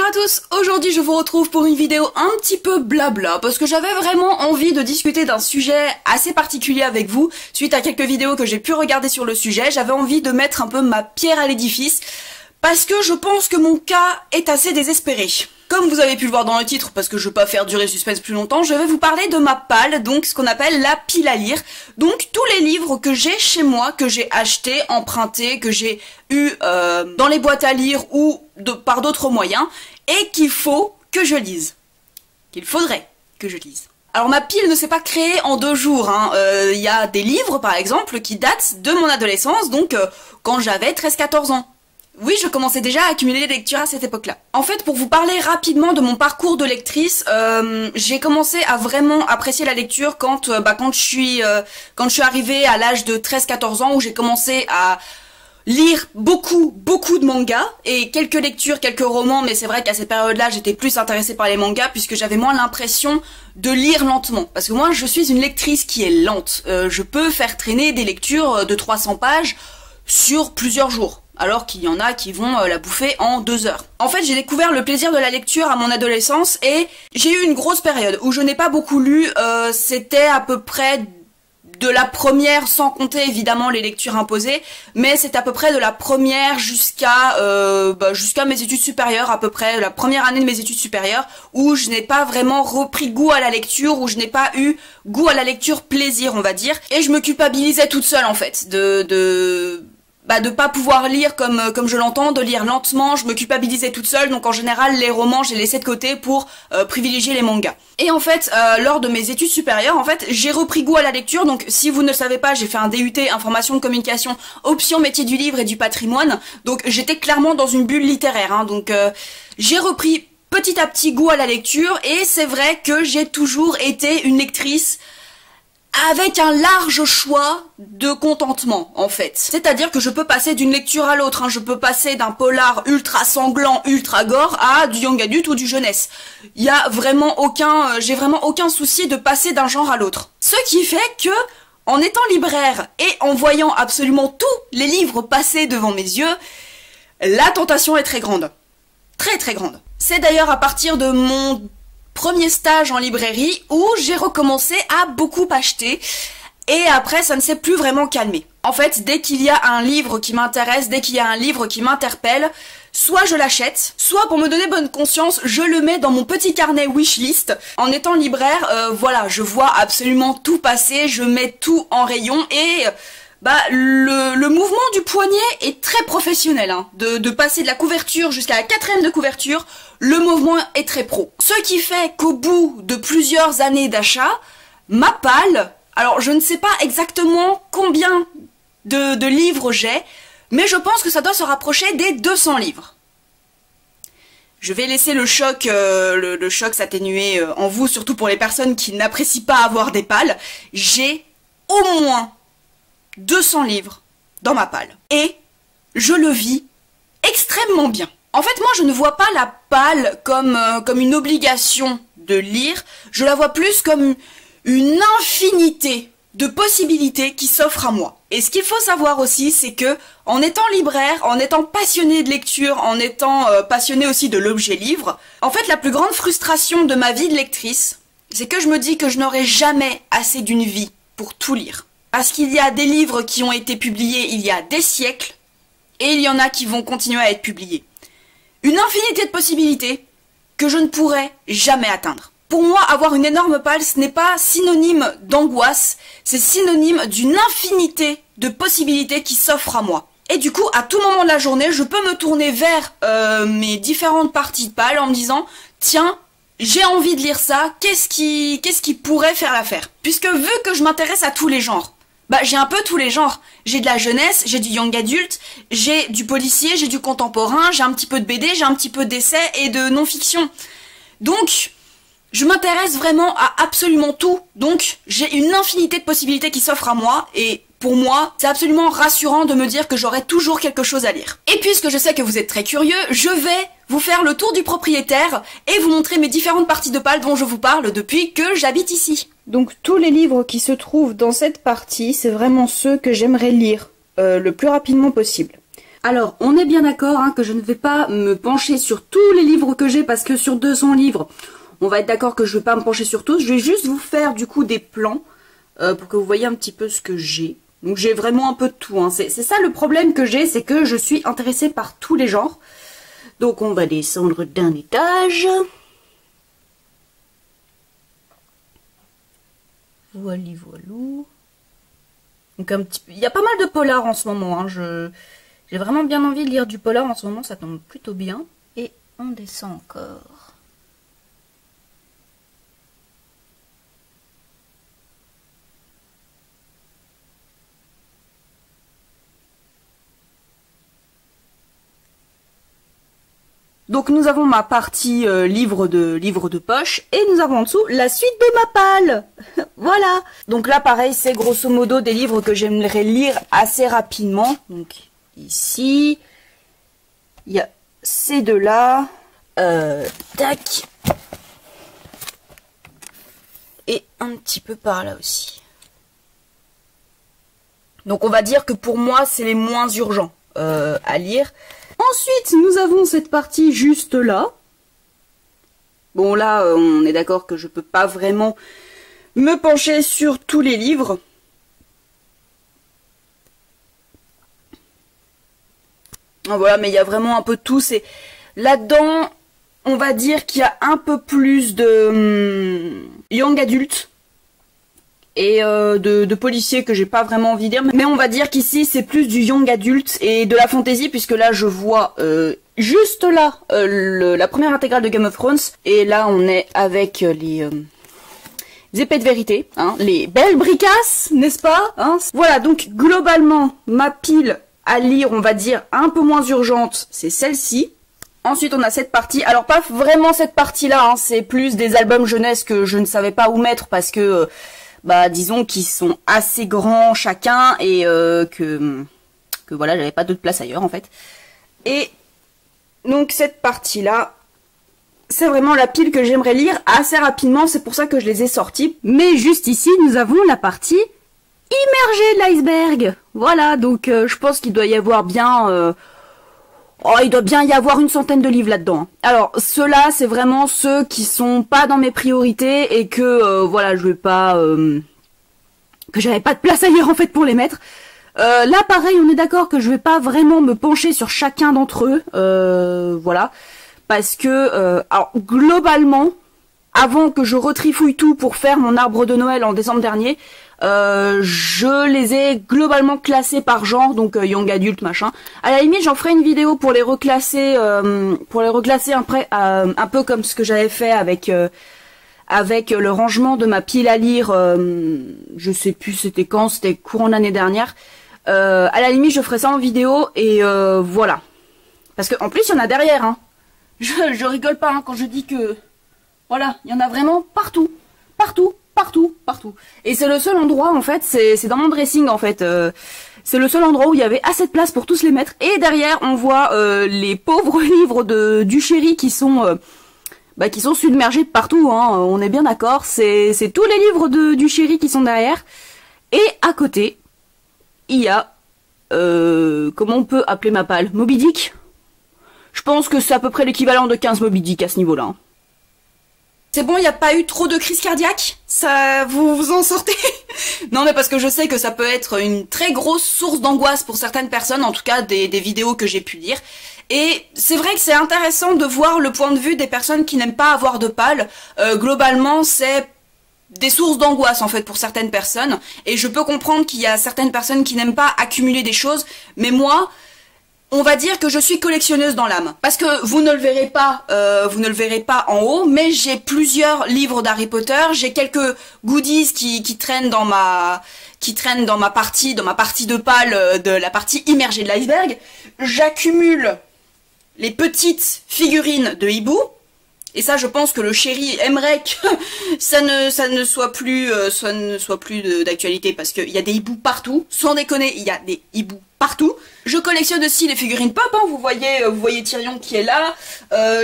Bonjour à tous, aujourd'hui je vous retrouve pour une vidéo un petit peu blabla parce que j'avais vraiment envie de discuter d'un sujet assez particulier avec vous. Suite à quelques vidéos que j'ai pu regarder sur le sujet, j'avais envie de mettre un peu ma pierre à l'édifice parce que je pense que mon cas est assez désespéré. Comme vous avez pu le voir dans le titre, parce que je veux pas faire durer le suspense plus longtemps, je vais vous parler de ma palle, donc ce qu'on appelle la pile à lire. Donc tous les livres que j'ai chez moi, que j'ai achetés, empruntés, que j'ai eu dans les boîtes à lire ou par d'autres moyens, et qu'il faut que je lise. Qu'il faudrait que je lise. Alors ma pile ne s'est pas créée en 2 jours, hein. Y a des livres par exemple qui datent de mon adolescence, donc quand j'avais 13-14 ans. Oui, je commençais déjà à accumuler les lectures à cette époque-là. En fait, pour vous parler rapidement de mon parcours de lectrice, j'ai commencé à vraiment apprécier la lecture quand je suis arrivée à l'âge de 13-14 ans, où j'ai commencé à lire beaucoup de mangas et quelques lectures, quelques romans, mais c'est vrai qu'à cette période-là, j'étais plus intéressée par les mangas puisque j'avais moins l'impression de lire lentement. Parce que moi, je suis une lectrice qui est lente. Je peux faire traîner des lectures de 300 pages sur plusieurs jours, alors qu'il y en a qui vont la bouffer en 2 heures. En fait, j'ai découvert le plaisir de la lecture à mon adolescence et j'ai eu une grosse période où je n'ai pas beaucoup lu, c'était à peu près de la première, sans compter évidemment les lectures imposées, mais c'est à peu près de la première jusqu'à mes études supérieures, à peu près la première année de mes études supérieures, où je n'ai pas vraiment repris goût à la lecture, où je n'ai pas eu goût à la lecture plaisir, on va dire, et je me culpabilisais toute seule en fait, de pas pouvoir lire comme je l'entends, de lire lentement, je me culpabilisais toute seule, donc en général les romans j'ai laissé de côté pour privilégier les mangas. Et en fait, lors de mes études supérieures, en fait, j'ai repris goût à la lecture, donc si vous ne le savez pas, j'ai fait un DUT information communication, option métier du livre et du patrimoine, donc j'étais clairement dans une bulle littéraire, hein, donc j'ai repris petit à petit goût à la lecture, et c'est vrai que j'ai toujours été une lectrice avec un large choix de contentement, en fait. C'est-à-dire que je peux passer d'une lecture à l'autre, hein. Je peux passer d'un polar ultra sanglant, ultra gore, à du young adulte ou du jeunesse. Il y a vraiment j'ai vraiment aucun souci de passer d'un genre à l'autre. Ce qui fait que, en étant libraire et en voyant absolument tous les livres passer devant mes yeux, la tentation est très grande. Très très grande. C'est d'ailleurs à partir de mon premier stage en librairie où j'ai recommencé à beaucoup acheter, et après ça ne s'est plus vraiment calmé. En fait, dès qu'il y a un livre qui m'intéresse, dès qu'il y a un livre qui m'interpelle, soit je l'achète, soit pour me donner bonne conscience, je le mets dans mon petit carnet wishlist. En étant libraire, voilà, je vois absolument tout passer, je mets tout en rayon, et le mouvement du poignet est très professionnel, hein. De passer de la couverture jusqu'à la 4e de couverture, le mouvement est très pro. Ce qui fait qu'au bout de plusieurs années d'achat, ma palle, alors je ne sais pas exactement combien de livres j'ai, mais je pense que ça doit se rapprocher des 200 livres. Je vais laisser le choc, le choc s'atténuer en vous, surtout pour les personnes qui n'apprécient pas avoir des palles. J'ai au moins 200 livres dans ma palle. Et je le vis extrêmement bien. En fait, moi, je ne vois pas la palle comme une obligation de lire. Je la vois plus comme une infinité de possibilités qui s'offrent à moi. Et ce qu'il faut savoir aussi, c'est que, en étant libraire, en étant passionné de lecture, en étant passionné aussi de l'objet livre, en fait, la plus grande frustration de ma vie de lectrice, c'est que je me dis que je n'aurai jamais assez d'une vie pour tout lire. Parce qu'il y a des livres qui ont été publiés il y a des siècles, et il y en a qui vont continuer à être publiés. Une infinité de possibilités que je ne pourrai jamais atteindre. Pour moi, avoir une énorme palle, ce n'est pas synonyme d'angoisse, c'est synonyme d'une infinité de possibilités qui s'offrent à moi. Et du coup, à tout moment de la journée, je peux me tourner vers mes différentes parties de palle en me disant « Tiens, j'ai envie de lire ça, qu'est-ce qui pourrait faire l'affaire ?» Puisque vu que je m'intéresse à tous les genres, j'ai un peu tous les genres. J'ai de la jeunesse, j'ai du young adulte, j'ai du policier, j'ai du contemporain, j'ai un petit peu de BD, j'ai un petit peu d'essai et de non-fiction. Donc, je m'intéresse vraiment à absolument tout. Donc, j'ai une infinité de possibilités qui s'offrent à moi, et pour moi, c'est absolument rassurant de me dire que j'aurai toujours quelque chose à lire. Et puisque je sais que vous êtes très curieux, je vais vous faire le tour du propriétaire et vous montrer mes différentes parties de palle dont je vous parle depuis que j'habite ici. Donc tous les livres qui se trouvent dans cette partie, c'est vraiment ceux que j'aimerais lire le plus rapidement possible. Alors, on est bien d'accord hein, que je ne vais pas me pencher sur tous les livres que j'ai, parce que sur 200 livres, on va être d'accord que je ne vais pas me pencher sur tous. Je vais juste vous faire du coup des plans pour que vous voyez un petit peu ce que j'ai. Donc j'ai vraiment un peu de tout. Hein. C'est ça le problème que j'ai, c'est que je suis intéressée par tous les genres. Donc on va descendre d'un étage. Voilà, voilà. Donc un petit peu... Il y a pas mal de polars en ce moment. Hein. J'ai vraiment bien envie de lire du polar en ce moment, ça tombe plutôt bien. Et on descend encore. Donc nous avons ma partie livre de poche et nous avons en dessous la suite de ma palle. Voilà. Donc là pareil c'est grosso modo des livres que j'aimerais lire assez rapidement. Donc ici il y a ces deux-là. Tac. Et un petit peu par là aussi. Donc on va dire que pour moi c'est les moins urgents à lire. Ensuite, nous avons cette partie juste là. Bon, là, on est d'accord que je peux pas vraiment me pencher sur tous les livres. Voilà, mais il y a vraiment un peu de tout. Là-dedans, on va dire qu'il y a un peu plus de young adulte et de policiers que j'ai pas vraiment envie de dire, mais on va dire qu'ici c'est plus du young adulte et de la fantasy, puisque là je vois juste là la première intégrale de Game of Thrones, et là on est avec les épées de vérité, hein, les belles bricasses, n'est-ce pas hein. Voilà, donc globalement ma pile à lire, on va dire un peu moins urgente, c'est celle-ci. Ensuite on a cette partie, alors pas vraiment cette partie-là, hein, c'est plus des albums jeunesse que je ne savais pas où mettre parce que bah disons qu'ils sont assez grands chacun et que voilà, j'avais pas d'autre place ailleurs en fait. Et donc cette partie là, c'est vraiment la pile que j'aimerais lire assez rapidement, c'est pour ça que je les ai sortis. Mais juste ici, nous avons la partie immergée de l'iceberg. Voilà, donc je pense qu'il doit y avoir bien... Oh, il doit bien y avoir une centaine de livres là-dedans. Alors, ceux-là, c'est vraiment ceux qui sont pas dans mes priorités et que, voilà, je vais pas... que j'avais pas de place ailleurs, en fait, pour les mettre. Là, pareil, on est d'accord que je vais pas vraiment me pencher sur chacun d'entre eux. Voilà. Parce que, alors, globalement, avant que je retrifouille tout pour faire mon arbre de Noël en décembre dernier, je les ai globalement classés par genre, donc young adulte machin. À la limite, j'en ferai une vidéo pour les reclasser après, un peu comme ce que j'avais fait avec le rangement de ma pile à lire. Je sais plus c'était quand, c'était courant l'année dernière. À la limite, je ferai ça en vidéo et voilà. Parce que en plus, il y en a derrière. Hein. Je rigole pas hein, quand je dis que voilà, il y en a vraiment partout, partout. Partout, partout. Et c'est le seul endroit, en fait, c'est dans mon dressing, en fait. C'est le seul endroit où il y avait assez de place pour tous les mettre. Et derrière, on voit les pauvres livres du chéri qui sont submergés partout, hein. On est bien d'accord. C'est tous les livres du chéri qui sont derrière. Et à côté, il y a... comment on peut appeler ma palle? Moby Dick? Je pense que c'est à peu près l'équivalent de 15 Moby Dick à ce niveau-là. Hein. C'est bon, il n'y a pas eu trop de crise cardiaque? Ça, vous vous en sortez? Non, mais parce que je sais que ça peut être une très grosse source d'angoisse pour certaines personnes, en tout cas des vidéos que j'ai pu lire. Et c'est vrai que c'est intéressant de voir le point de vue des personnes qui n'aiment pas avoir de palle. Globalement, c'est des sources d'angoisse en fait pour certaines personnes. Et je peux comprendre qu'il y a certaines personnes qui n'aiment pas accumuler des choses, mais moi... On va dire que je suis collectionneuse dans l'âme. Parce que vous ne le verrez pas en haut, mais j'ai plusieurs livres d'Harry Potter, j'ai quelques goodies qui traînent dans ma partie de palle, de la partie immergée de l'iceberg. J'accumule les petites figurines de hibou. Et ça, je pense que le chéri aimerait que ça ne soit plus d'actualité parce qu'il y a des hiboux partout. Sans déconner, il y a des hiboux partout. Je collectionne aussi les figurines pop, hein, vous voyez Tyrion qui est là.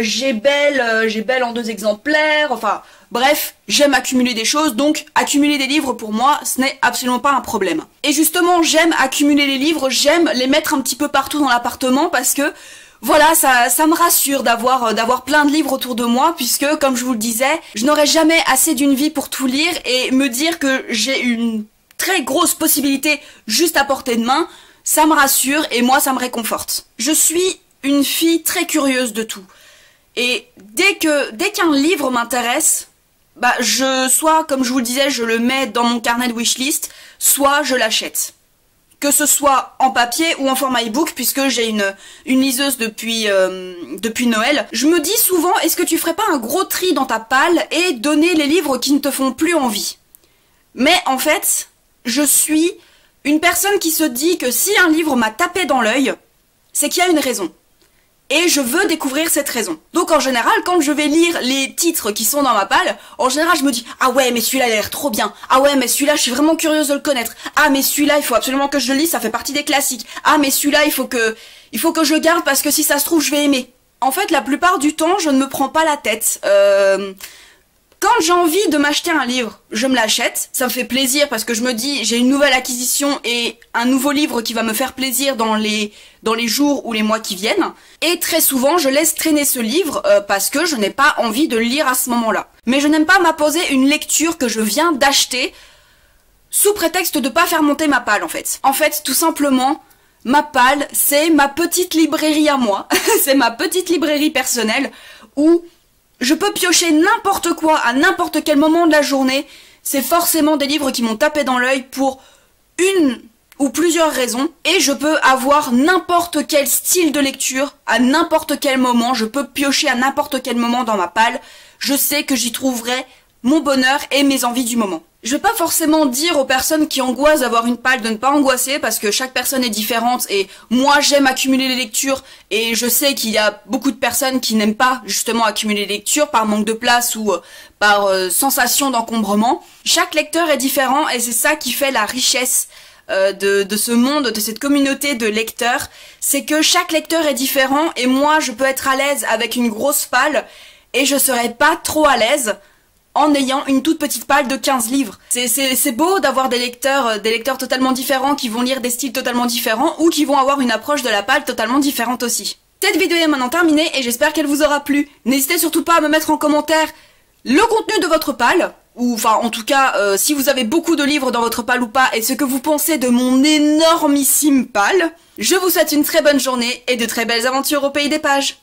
J'ai Belle en 2 exemplaires. Enfin, Bref, j'aime accumuler des choses, donc accumuler des livres pour moi, ce n'est absolument pas un problème. Et justement, j'aime accumuler les livres, j'aime les mettre un petit peu partout dans l'appartement parce que voilà, ça me rassure d'avoir plein de livres autour de moi puisque, comme je vous le disais, je n'aurai jamais assez d'une vie pour tout lire et me dire que j'ai une très grosse possibilité juste à portée de main, ça me rassure et moi ça me réconforte. Je suis une fille très curieuse de tout. Et dès qu'un livre m'intéresse, bah soit, comme je vous le disais, je le mets dans mon carnet de wishlist, soit je l'achète. Que ce soit en papier ou en format e-book, puisque j'ai une liseuse depuis Noël. Je me dis souvent, est-ce que tu ferais pas un gros tri dans ta palle et donner les livres qui ne te font plus envie? Mais en fait, je suis une personne qui se dit que si un livre m'a tapé dans l'œil, c'est qu'il y a une raison. Et je veux découvrir cette raison. Donc en général, quand je vais lire les titres qui sont dans ma palle, en général je me dis « Ah ouais, mais celui-là il a l'air trop bien. Ah ouais, mais celui-là je suis vraiment curieuse de le connaître. Ah mais celui-là il faut absolument que je le lise, ça fait partie des classiques. Ah mais celui-là il faut que je le garde parce que si ça se trouve je vais aimer. » En fait, la plupart du temps, je ne me prends pas la tête. Quand j'ai envie de m'acheter un livre, je me l'achète, ça me fait plaisir parce que je me dis j'ai une nouvelle acquisition et un nouveau livre qui va me faire plaisir dans les jours ou les mois qui viennent. Et très souvent je laisse traîner ce livre parce que je n'ai pas envie de le lire à ce moment-là. Mais je n'aime pas m'imposer une lecture que je viens d'acheter sous prétexte de pas faire monter ma palle en fait. En fait, tout simplement, ma palle c'est ma petite librairie à moi, c'est ma petite librairie personnelle où je peux piocher n'importe quoi à n'importe quel moment de la journée. C'est forcément des livres qui m'ont tapé dans l'œil pour une ou plusieurs raisons. Et je peux avoir n'importe quel style de lecture à n'importe quel moment. Je peux piocher à n'importe quel moment dans ma palle. Je sais que j'y trouverai mon bonheur et mes envies du moment. Je vais pas forcément dire aux personnes qui angoissent d'avoir une palle de ne pas angoisser parce que chaque personne est différente et moi j'aime accumuler les lectures et je sais qu'il y a beaucoup de personnes qui n'aiment pas justement accumuler les lectures par manque de place ou par sensation d'encombrement. Chaque lecteur est différent et c'est ça qui fait la richesse de ce monde, de cette communauté de lecteurs. C'est que chaque lecteur est différent et moi je peux être à l'aise avec une grosse palle et je serai pas trop à l'aise en ayant une toute petite palle de 15 livres. C'est beau d'avoir des lecteurs totalement différents qui vont lire des styles totalement différents ou qui vont avoir une approche de la palle totalement différente aussi. Cette vidéo est maintenant terminée et j'espère qu'elle vous aura plu. N'hésitez surtout pas à me mettre en commentaire le contenu de votre palle, ou enfin en tout cas si vous avez beaucoup de livres dans votre palle ou pas et ce que vous pensez de mon énormissime palle. Je vous souhaite une très bonne journée et de très belles aventures au pays des pages.